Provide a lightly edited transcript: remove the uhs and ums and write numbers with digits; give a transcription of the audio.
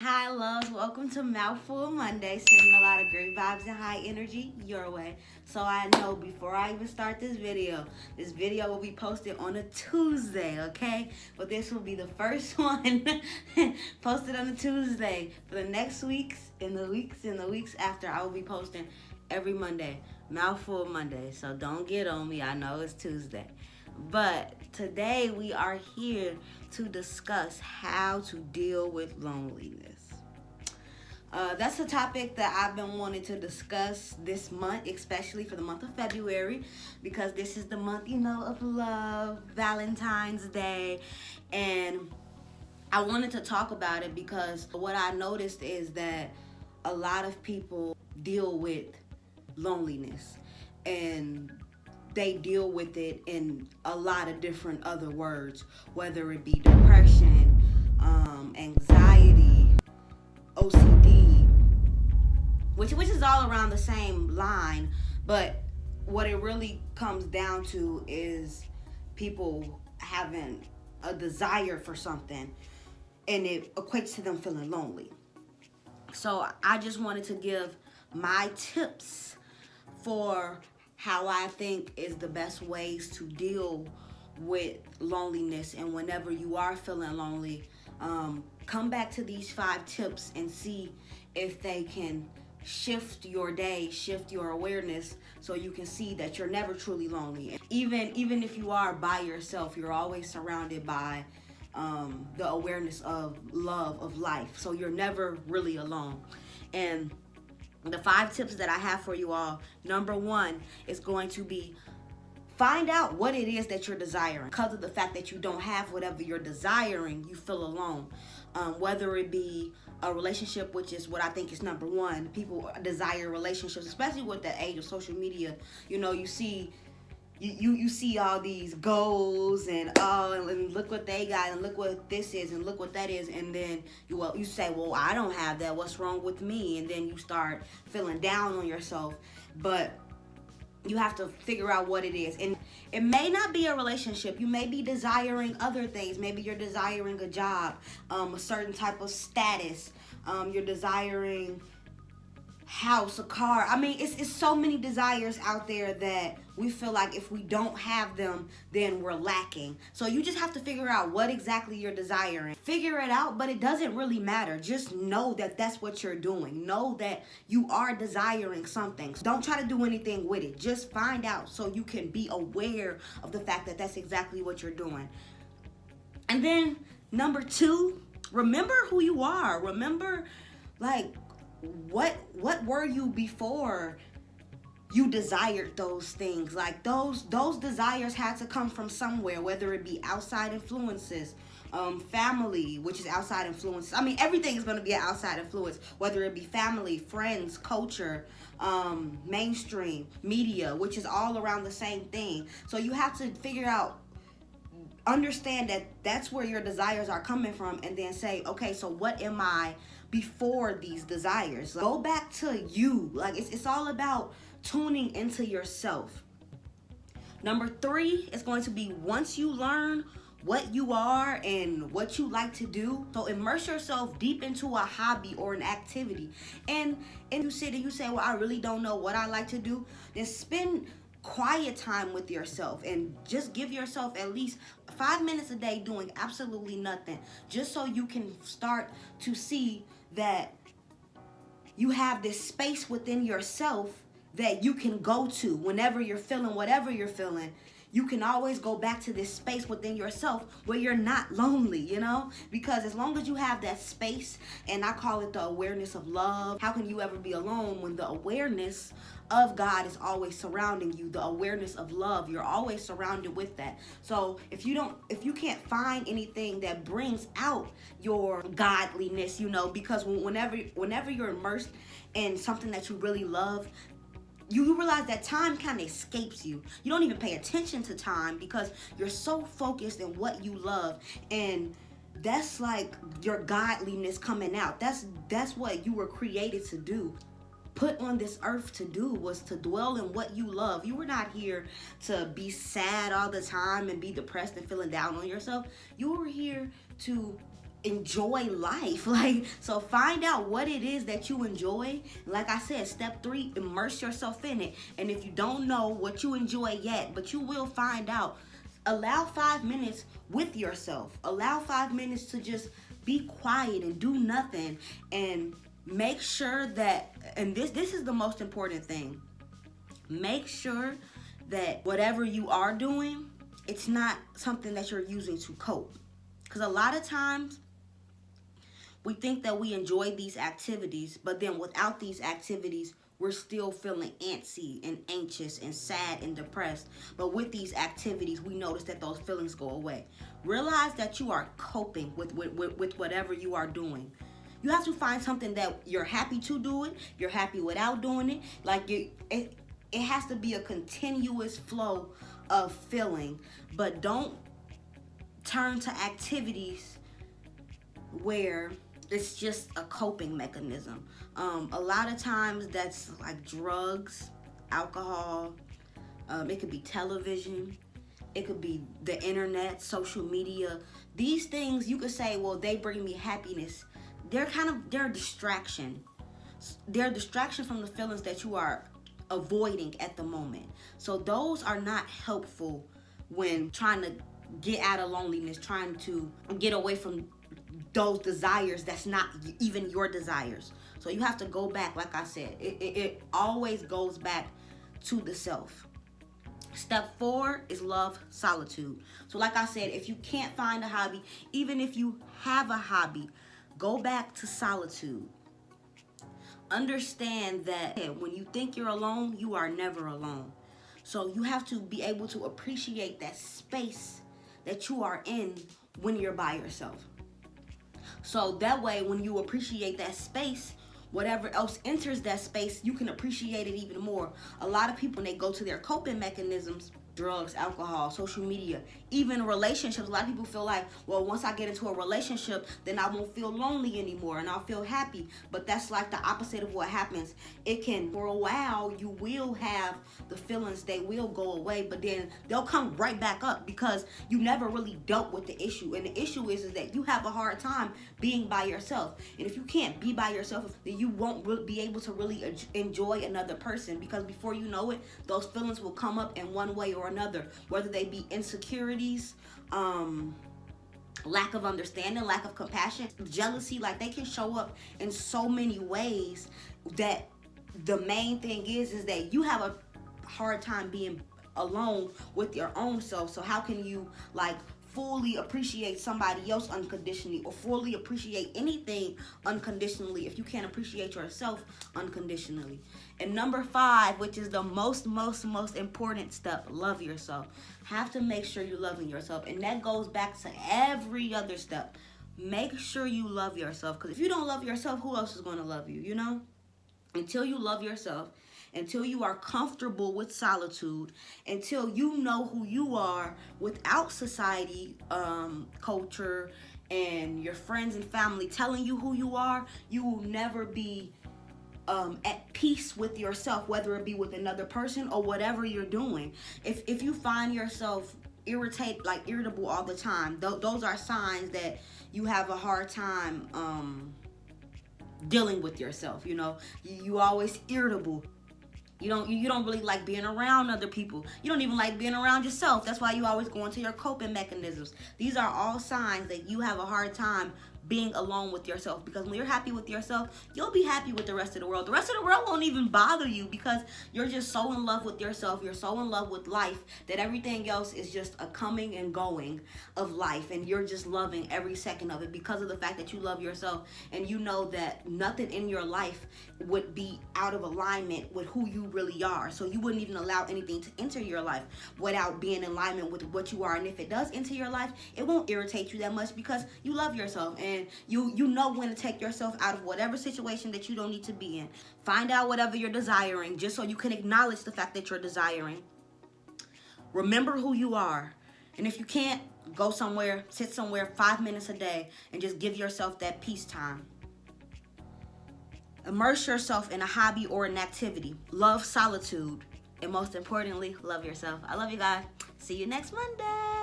Hi, loves. Welcome to Mouthful Monday. Sending a lot of great vibes and high energy your way. So I know before I even start this video will be posted on a Tuesday, okay? But this will be the first one posted on a Tuesday. For the next weeks after, I will be posting every Monday. Mouthful Monday. So don't get on me. I know it's Tuesday. But today we are here to discuss how to deal with loneliness. That's a topic that I've been wanting to discuss this month, especially for the month of February, because this is the month, of love, Valentine's Day, and I wanted to talk about it because what I noticed is that a lot of people deal with loneliness, and they deal with it in a lot of different other words, whether it be depression, anxiety, OCD, which is all around the same line. But what it really comes down to is people having a desire for something, and it equates to them feeling lonely. So I just wanted to give my tips for how I think is the best ways to deal with loneliness. And whenever you are feeling lonely, come back to these 5 tips and see if they can shift your day, shift your awareness, so you can see that you're never truly lonely. Even if you are by yourself, you're always surrounded by the awareness of love, of life. So you're never really alone. And the 5 tips that I have for you all, number one is going to be find out what it is that you're desiring. Because of the fact that you don't have whatever you're desiring, you feel alone. Whether it be a relationship, which is what I think is number one. People desire relationships, especially with the age of social media. You see you see all these goals and and look what they got and look what this is and look what that is, and then you say, well, I don't have that, what's wrong with me? And then you start feeling down on yourself. But you have to figure out what it is. And it may not be a relationship. You may be desiring other things. Maybe you're desiring a job, a certain type of status. You're desiring house, a car. I mean, it's so many desires out there that we feel like if we don't have them, then we're lacking. So you just have to figure out what exactly you're desiring. Figure it out, but it doesn't really matter. Just know that that's what you're doing. Know that you are desiring something. Don't try to do anything with it. Just find out so you can be aware of the fact that that's exactly what you're doing. And then number two, remember who you are. Remember, like, what were you before you desired those things? Like, those desires had to come from somewhere, whether it be outside influences, family, which is outside influences. I mean, everything is going to be an outside influence, whether it be family, friends, culture, mainstream media, which is all around the same thing. So you have to figure out, understand that that's where your desires are coming from, and then say, okay, so what am I before these desires? Go back to you. Like, it's all about tuning into yourself. Number three is going to be, once you learn what you are and what you like to do, so immerse yourself deep into a hobby or an activity. And you sit and you say, well, I really don't know what I like to do. Then spend quiet time with yourself and just give yourself at least 5 minutes a day doing absolutely nothing, just so you can start to see that you have this space within yourself that you can go to whenever you're feeling whatever you're feeling. You can always go back to this space within yourself where you're not lonely, because as long as you have that space, and I call it the awareness of love. How can you ever be alone when the awareness of God is always surrounding you? The awareness of love, you're always surrounded with that. So if you can't find anything that brings out your godliness, because whenever you're immersed in something that you really love, you realize that time kind of escapes you. You don't even pay attention to time because you're so focused in what you love. And that's like your godliness coming out. That's what you were created to do, put on this earth to do, was to dwell in what you love. You were not here to be sad all the time and be depressed and feeling down on yourself. You were here to enjoy life. Like, so find out what it is that you enjoy. Like I said, step 3, immerse yourself in it. And if you don't know what you enjoy yet, but you will find out, allow 5 minutes with yourself. Allow 5 minutes to just be quiet and do nothing, and make sure that, and this is the most important thing, make sure that whatever you are doing, it's not something that you're using to cope. Because a lot of times we think that we enjoy these activities, but then without these activities, we're still feeling antsy and anxious and sad and depressed. But with these activities, we notice that those feelings go away. Realize that you are coping with whatever you are doing. You have to find something that you're happy to do it, you're happy without doing it. Like, it has to be a continuous flow of feeling. But don't turn to activities where it's just a coping mechanism. A lot of times that's like drugs, alcohol, it could be television, it could be the internet, social media. These things, you could say, well, they bring me happiness. They're a distraction. They're a distraction from the feelings that you are avoiding at the moment. So those are not helpful when trying to get out of loneliness, trying to get away from those desires that's not even your desires. So you have to go back. Like I said, it always goes back to the self. Step 4 is love solitude. So like I said, if you can't find a hobby, even if you have a hobby, go back to solitude. Understand that when you think you're alone, you are never alone. So you have to be able to appreciate that space that you are in when you're by yourself. So that way, when you appreciate that space, whatever else enters that space, you can appreciate it even more. A lot of people, when they go to their coping mechanisms, drugs, alcohol, social media, even relationships, a lot of people feel like, well, once I get into a relationship, then I won't feel lonely anymore and I'll feel happy. But that's like the opposite of what happens. It can, for a while, you will have the feelings, they will go away, but then they'll come right back up because you never really dealt with the issue. And the issue is that you have a hard time being by yourself. And if you can't be by yourself, then you won't be able to really enjoy another person, because before you know it, those feelings will come up in one way or another, whether they be insecurities, lack of understanding, lack of compassion, jealousy. Like, they can show up in so many ways that the main thing is that you have a hard time being alone with your own self. So how can you like fully appreciate somebody else unconditionally, or fully appreciate anything unconditionally, if you can't appreciate yourself unconditionally? And number 5, which is the most important step, love yourself. Have to make sure you're loving yourself. And that goes back to every other step. Make sure you love yourself, because if you don't love yourself, who else is going to love you, you know? Until you love yourself, until you are comfortable with solitude, until you know who you are without society, culture, and your friends and family telling you who you are, you will never be at peace with yourself, whether it be with another person or whatever you're doing. If you find yourself irritable all the time, those are signs that you have a hard time dealing with yourself. You know, you always irritable. You don't really like being around other people. You don't even like being around yourself. That's why you always go into your coping mechanisms. These are all signs that you have a hard time being alone with yourself, because when you're happy with yourself, you'll be happy with the rest of the world. The rest of the world won't even bother you, because you're just so in love with yourself. You're so in love with life that everything else is just a coming and going of life, and you're just loving every second of it because of the fact that you love yourself, and you know that nothing in your life would be out of alignment with who you really are. So you wouldn't even allow anything to enter your life without being in alignment with what you are. And if it does enter your life, it won't irritate you that much, because you love yourself, and you know when to take yourself out of whatever situation that you don't need to be in. Find out whatever you're desiring, just so you can acknowledge the fact that you're desiring. Remember who you are. And if you can't, go somewhere, sit somewhere 5 minutes a day, and just give yourself that peace time. Immerse yourself in a hobby or an activity. Love solitude. And most importantly, love yourself. I love you guys. See you next Monday.